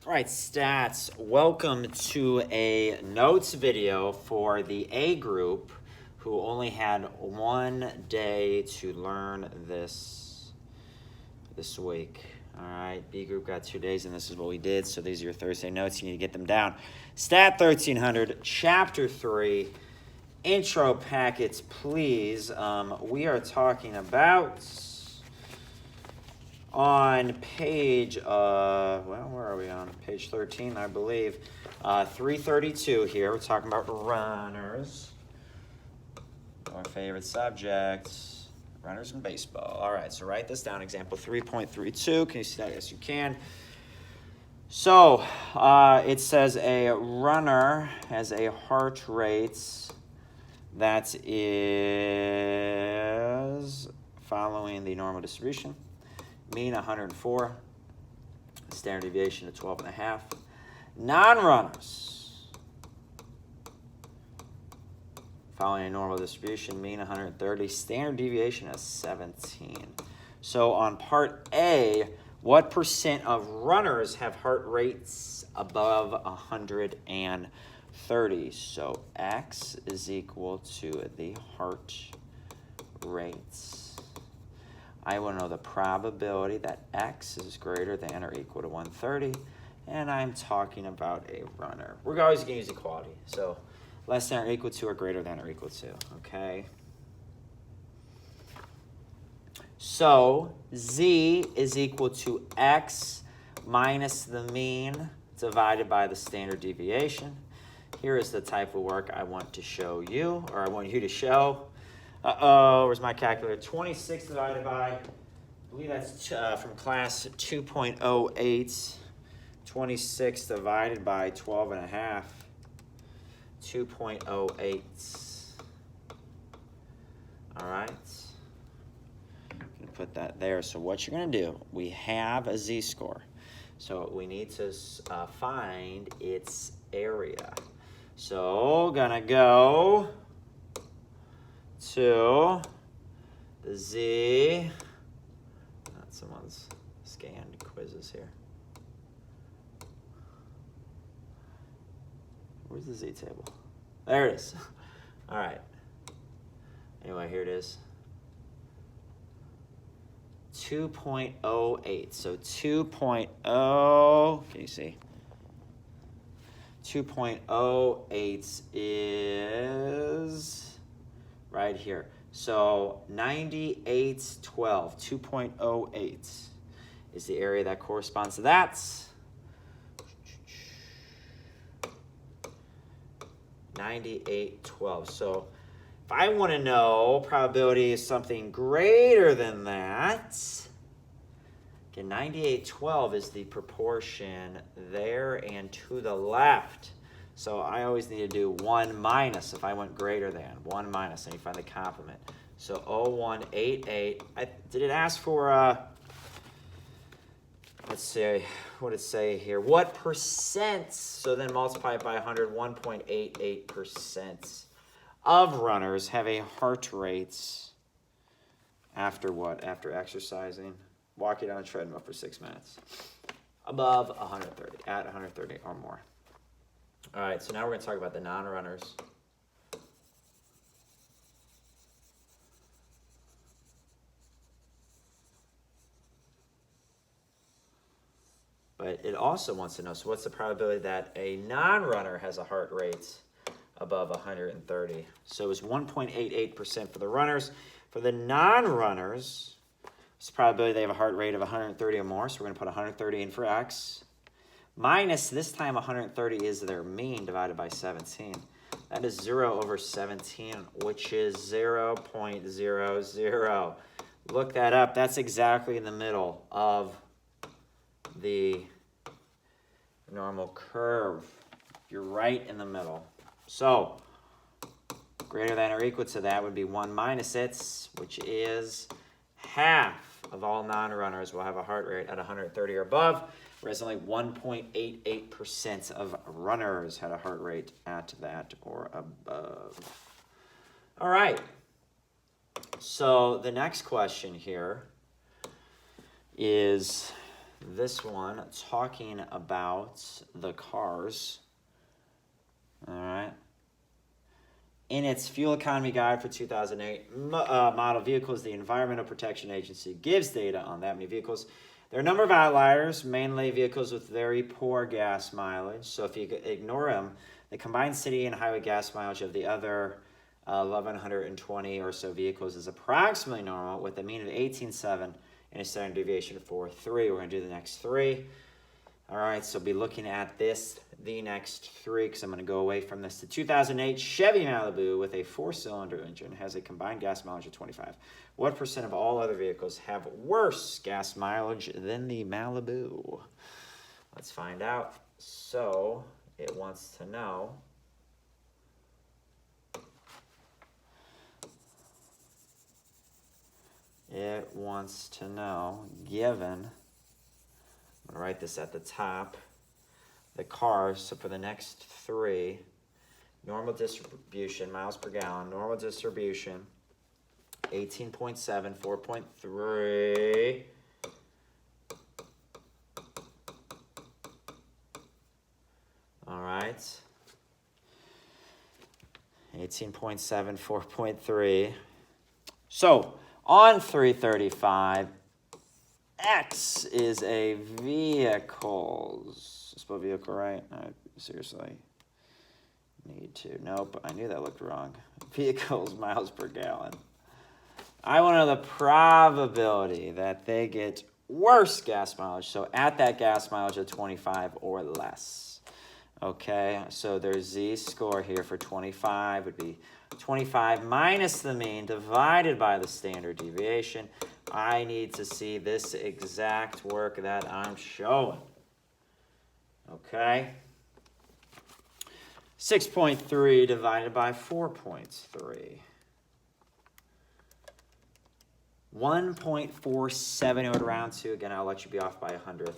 All right, stats. Welcome to a notes video for the A group who only had 1 day to learn this week. All right, B group got 2 days, and this is what we did. So these are your Thursday notes. You need to get them down. Stat 1300, Chapter 3, intro packets, please. We are talking about on page, where are we on? Page 13, I believe. 332 here. We're talking about runners. Our favorite subjects, runners in baseball. All right, so write this down. Example 3.32. Can you see that? Yes, you can. So it says a runner has a heart rate that is following the normal distribution. Mean 104, standard deviation of 12.5. Non-runners, following a normal distribution, mean 130, standard deviation of 17. So on part A, what percent of runners have heart rates above 130? So X is equal to the heart rates. I want to know the probability that X is greater than or equal to 130, and I'm talking about a runner. We're always going to use equality, so less than or equal to or greater than or equal to, okay? So Z is equal to X minus the mean divided by the standard deviation. Here is the type of work I want to show you, or I want you to show. Where's my calculator? 26 divided by, I believe that's from class 2.08. 26 divided by 12.5. 2.08. All right. I'm going to put that there. So what you're going to do, we have a z-score. So we need to find its area. So going to go to the Z. Someone's scanned quizzes here. Where's the Z table? There it is. All right. Anyway, here it is. 2.08. So 2.0, can you see? 2.08 is right here. So 9812, 2.08 is the area that corresponds to that. 9812. So if I want to know probability is something greater than that, okay, 9812 is the proportion there and to the left. So I always need to do 1 minus if I went greater than. 1 minus, and you find the complement. So 0188. Did it ask for, let's see, what did it say here? What percent? So then multiply it by 100, 1.88% of runners have a heart rate after what? After exercising, walking on a treadmill for 6 minutes. Above 130, at 130 or more. All right, so now we're going to talk about the non-runners. But it also wants to know, so what's the probability that a non-runner has a heart rate above 130? So it was 1.88% for the runners. For the non-runners, it's the probability they have a heart rate of 130 or more, so we're going to put 130 in for X. Minus, this time 130 is their mean divided by 17. That is 0 over 17, which is 0.00. Look that up. That's exactly in the middle of the normal curve. You're right in the middle. So, greater than or equal to that would be 1 minus it, which is half of all non-runners will have a heart rate at 130 or above, whereas only 1.88% of runners had a heart rate at that or above. All right. So the next question here is this one talking about the cars. All right. In its fuel economy guide for 2008 model vehicles, the Environmental Protection Agency gives data on that many vehicles. There are a number of outliers, mainly vehicles with very poor gas mileage. So if you ignore them, the combined city and highway gas mileage of the other 1,120 or so vehicles is approximately normal, with a mean of 18.7 and a standard deviation of 4.3. We're going to do the next three. All right, so be looking at the next three, because I'm going to go away from this. The 2008 Chevy Malibu with a 4-cylinder engine has a combined gas mileage of 25. What percent of all other vehicles have worse gas mileage than the Malibu? Let's find out. So it wants to know given, I'm going to write this at the top, the cars. So for the next three, normal distribution, miles per gallon, normal distribution, 18.7, 4.3. All right. 18.7, 4.3. So on 335, X is a vehicles. Spell vehicle right? I seriously need to. Nope, I knew that looked wrong. Vehicles miles per gallon. I want to know the probability that they get worse gas mileage. So at that gas mileage of 25 or less. Okay, so their z-score here for 25 would be 25 minus the mean divided by the standard deviation. I need to see this exact work that I'm showing. Okay. 6.3 divided by 4.3. 1.47 it would round to. Again, I'll let you be off by 100th.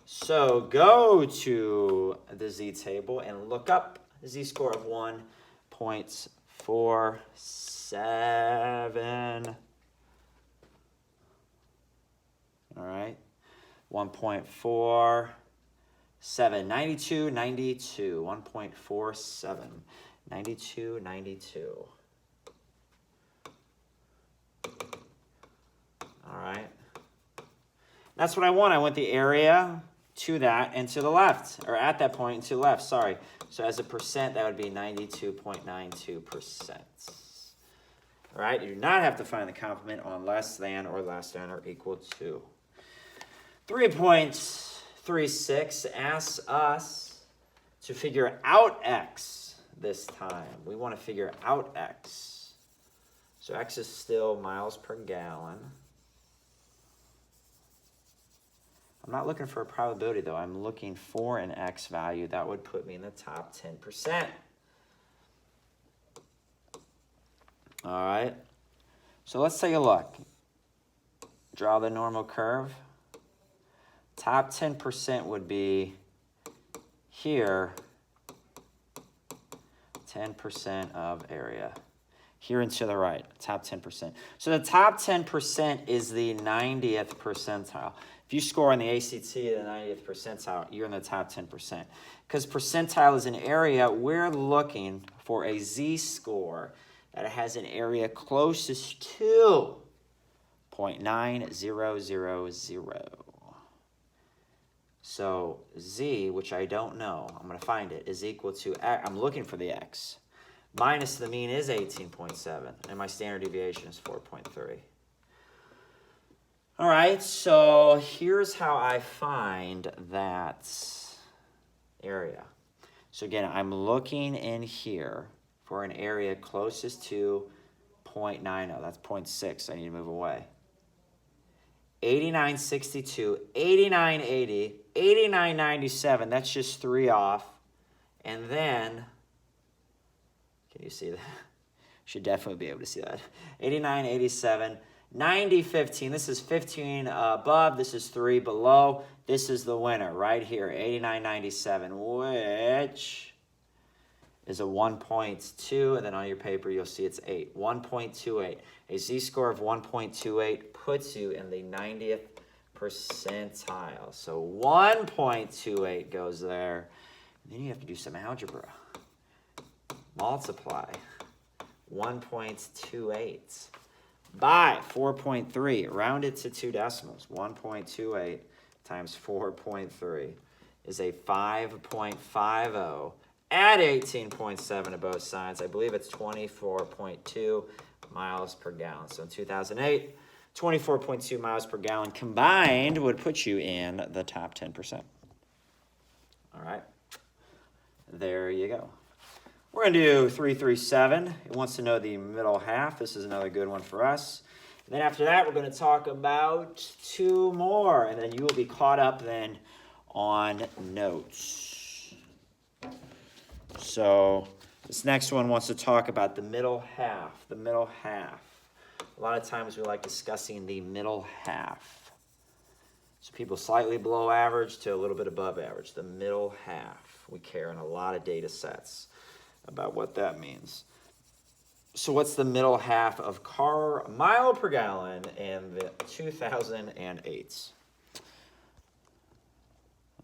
So go to the z-table and look up the z-score of 1.47. All right, 1.47, 92, 92, 1.47, 92, 92. All right, that's what I want. I want the area to that and to the left, or at that point and to the left, sorry. So as a percent, that would be 92.92%. All right, you do not have to find the complement on less than or equal to. 3.36 asks us to figure out X this time. We want to figure out X. So X is still miles per gallon. I'm not looking for a probability, though. I'm looking for an X value. That would put me in the top 10%. All right. So let's take a look. Draw the normal curve. Top 10% would be here, 10% of area. Here and to the right, top 10%. So the top 10% is the 90th percentile. If you score on the ACT the 90th percentile, you're in the top 10%. Because percentile is an area, we're looking for a z-score that has an area closest to 0.9000. So z, which I don't know, I'm going to find it, is equal to, I'm looking for the x, minus the mean is 18.7, and my standard deviation is 4.3. All right, so here's how I find that area. So again, I'm looking in here for an area closest to 0.90. That's 0.6. I need to move away. 89.62, 89.80, 89.97. That's just 3 off. And then, can you see that? Should definitely be able to see that. 89.87, 90.15. This is 15 above. This is 3 below. This is the winner right here, 89.97, which is a 1.2, and then on your paper you'll see it's 8. 1.28. A z-score of 1.28 puts you in the 90th percentile. So 1.28 goes there. And then you have to do some algebra. Multiply 1.28 by 4.3. Round it to 2 decimals. 1.28 times 4.3 is a 5.50. Add 18.7 to both sides. I believe it's 24.2 miles per gallon. So in 2008, 24.2 miles per gallon combined would put you in the top 10%. All right. There you go. We're going to do 337. It wants to know the middle half. This is another good one for us. And then after that, we're going to talk about 2 more, and then you will be caught up then on notes. So this next one wants to talk about the middle half. The middle half. A lot of times we like discussing the middle half. So people slightly below average to a little bit above average. The middle half. We care in a lot of data sets about what that means. So what's the middle half of car mile per gallon in the 2008?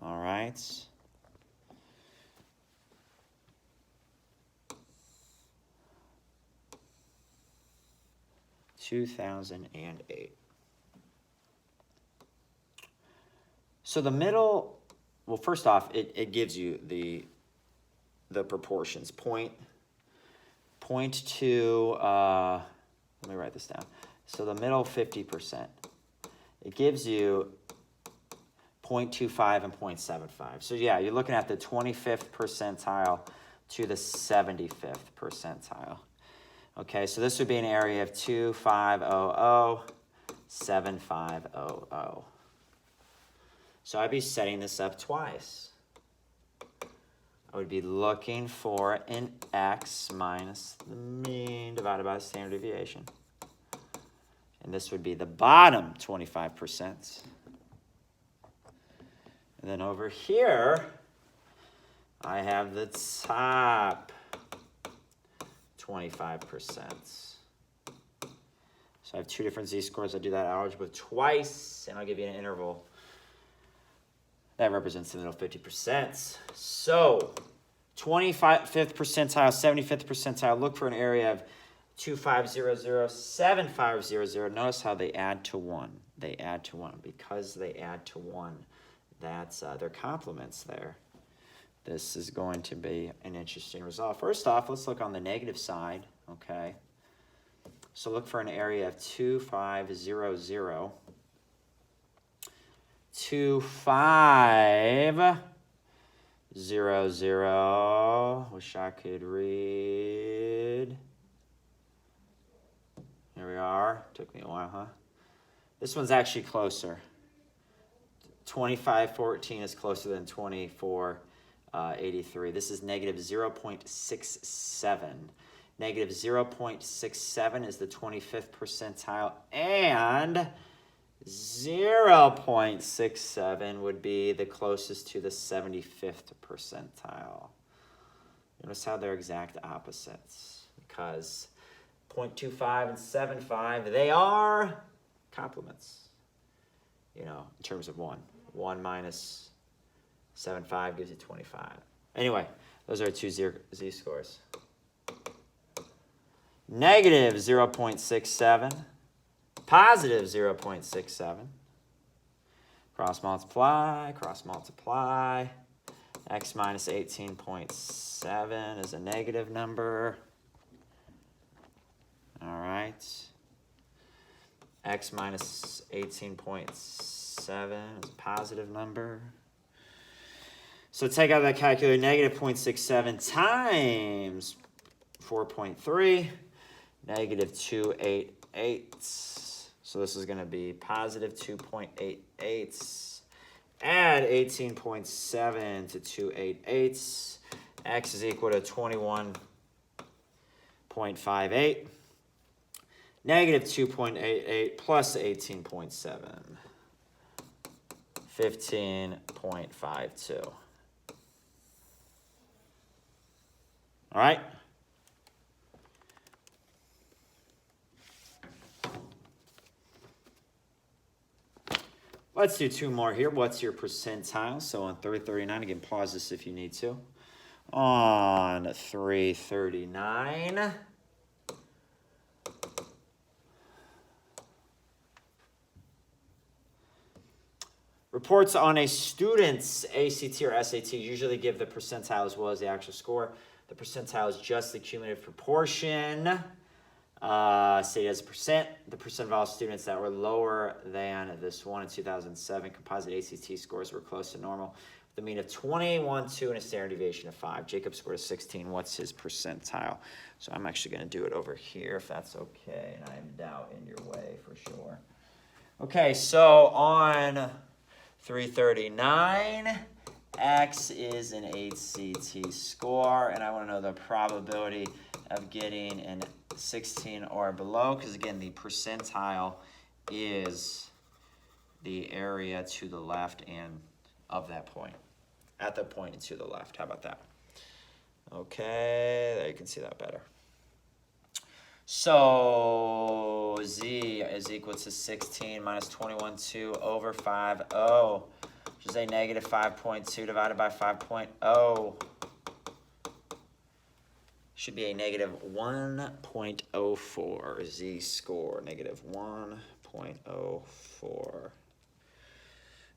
All right. (2008). So the middle, well, first off, it gives you the proportions. Point to, let me write this down. So the middle 50%. It gives you 0.25 and 0.75. So yeah, you're looking at the 25th percentile to the 75th percentile. Okay, so this would be an area of 2500, 7500. So I'd be setting this up twice. I would be looking for an x minus the mean divided by the standard deviation. And this would be the bottom 25%. And then over here, I have the top 25%. So I have 2 different z-scores. I do that algebra twice, and I'll give you an interval. That represents the middle 50%. So 25th percentile, 75th percentile, look for an area of 2500, 7500. Notice how they add to 1. They add to 1. Because they add to 1, that's their complements there. This is going to be an interesting result. First off, let's look on the negative side, okay? So look for an area of 2500. 2500. Wish I could read. Here we are. Took me a while, huh? This one's actually closer. 2514 is closer than 2483. This is negative 0.67. Negative 0.67 is the 25th percentile, and 0.67 would be the closest to the 75th percentile. Notice how they're exact opposites, because 0.25 and 0.75, they are complements, you know, in terms of 1. 1 minus 0.75 gives you 25. Anyway, those are 2 z-scores. Negative 0.67. Positive 0.67. Cross multiply, cross multiply. X minus 18.7 is a negative number. All right. X minus 18.7 is a positive number. So take out that calculator, negative 0.67 times 4.3, negative 288. So this is going to be positive 2.88. Add 18.7 to 288. X is equal to 21.58. Negative 2.88 plus 18.7. 15.52. All right? Let's do 2 more here. What's your percentile? So on 339, again, pause this if you need to. On 339, reports on a student's ACT or SAT usually give the percentile as well as the actual score. The percentile is just the cumulative proportion. Stated as a percent, the percent of all students that were lower than this one in 2007 composite ACT scores were close to normal. The mean of 21.2 and a standard deviation of 5. Jacob scored a 16. What's his percentile? So I'm actually going to do it over here if that's okay. And I am doubt in your way for sure. Okay, so on 339, X is an ACT score, and I want to know the probability of getting an 16 or below, because again, the percentile is the area to the left and of that point, at the point and to the left. How about that? Okay, there you can see that better. So Z is equal to 16 minus 21.2 over 5.0, which is a negative 5.2 divided by 5.0. Should be a negative 1.04. Z score, negative 1.04.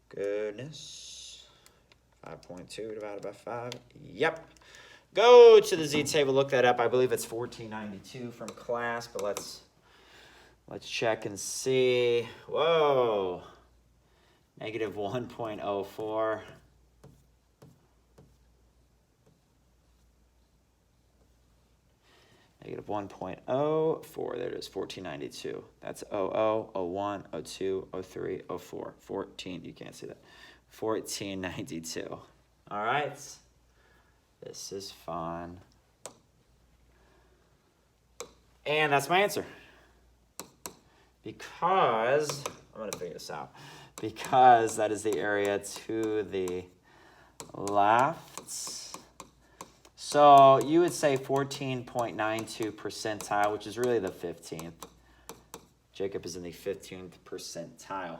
Goodness. 5.2 divided by 5. Yep. Go to the Z table, look that up. I believe it's 1492 from class, but let's check and see. Whoa. Negative 1.04. Negative 1.04. There it is, 1492. That's 00, 01, 02, 03, 04. 14. You can't see that. 1492. All right. This is fun. And that's my answer. Because, I'm going to figure this out. Because that is the area to the left. So you would say 14.92 percentile, which is really the 15th. Jacob is in the 15th percentile.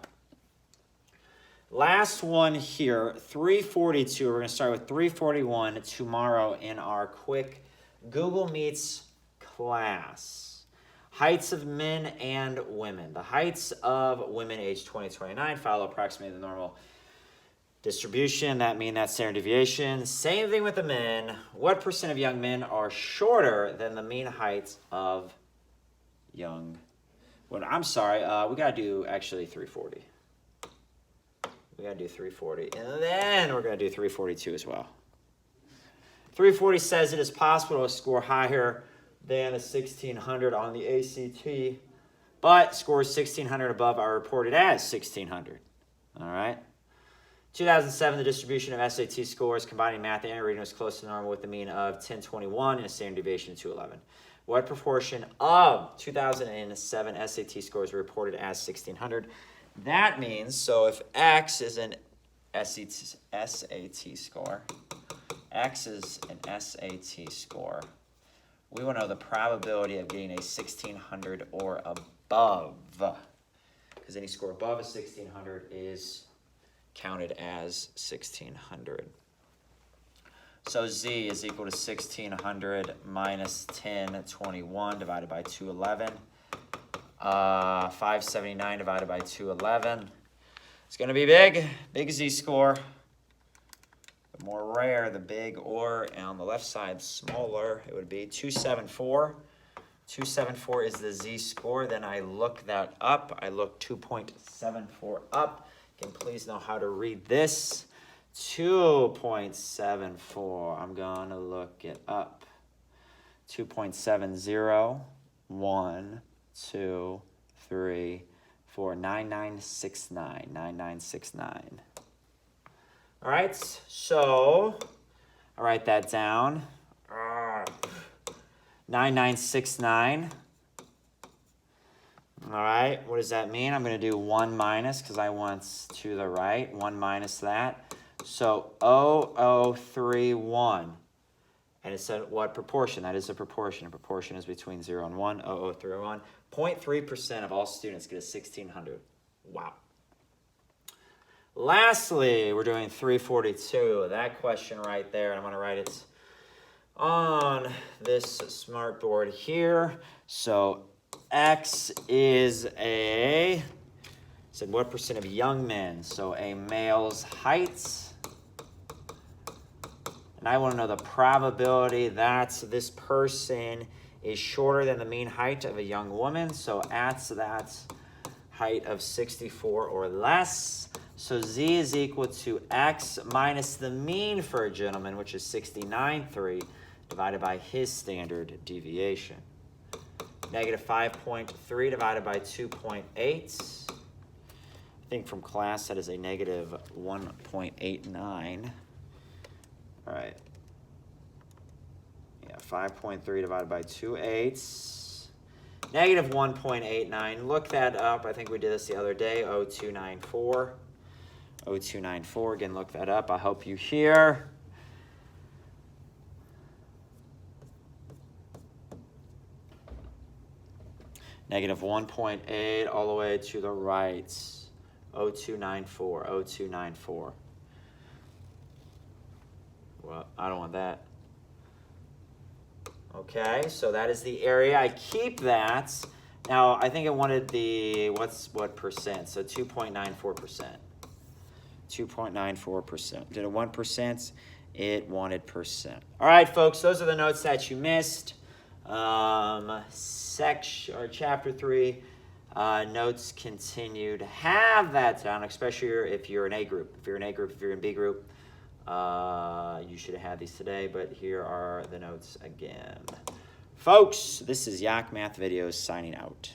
Last one here, 342. We're going to start with 341 tomorrow in our quick Google Meets class. Heights of men and women. The heights of women aged 20 to 29 follow approximately the normal distribution. That means that standard deviation. Same thing with the men. What percent of young men are shorter than the mean heights of young women? I'm sorry, we got to do actually 340. We got to do 340. And then we're going to do 342 as well. 340 says it is possible to score higher than a 1600 on the ACT, but scores 1600 above are reported as 1600. All right. 2007, the distribution of SAT scores combining math and reading was close to normal with a mean of 1021 and a standard deviation of 211. What proportion of 2007 SAT scores were reported as 1600? That means, so if X is an SAT score, X is an SAT score, we want to know the probability of getting a 1600 or above, because any score above a 1600 is counted as 1600. So Z is equal to 1600 minus 1021 divided by 211. 579 divided by 211. It's going to be big. Big Z score. The more rare, the big, or on the left side, smaller, it would be 274. 274 is the Z score. Then I look that up. I look 2.74 up. Again, please know how to read this. 2.74. I'm going to look it up. 2.70. 1, 2, 3, 4, 9969. 9969. All right, so I'll write that down. 9969. All right, what does that mean? I'm going to do 1 minus because I want to the right. 1 minus that. So 0031. And it said what proportion? That is a proportion. A proportion is between 0 and 1. 0031. 0.3% of all students get a 1600. Wow. Lastly, we're doing 342. That question right there, and I'm going to write it on this smart board here. So X is said what percent of young men? So a male's height. And I want to know the probability that this person is shorter than the mean height of a young woman. So at that height of 64 or less. So Z is equal to X minus the mean for a gentleman, which is 69.3, divided by his standard deviation. Negative 5.3 divided by 2.8. I think from class that is a negative 1.89. All right. Yeah, 5.3 divided by 2/8. Negative 1.89. Look that up. I think we did this the other day. 0294. 0294. Again, look that up. I'll help you here. Negative 1.8 all the way to the right. 0294. 0294. Well, I don't want that. Okay, so that is the area. I keep that. Now, I think it wanted the, what percent? So 2.94%. 2.94%. Did it 1%? It wanted percent. All right, folks, those are the notes that you missed. Chapter 3 notes continued. Have that down, especially if you're in A group. If you're in A group, if you're in B group, you should have had these today, but here are the notes again. Folks, this is Yak Math Videos signing out.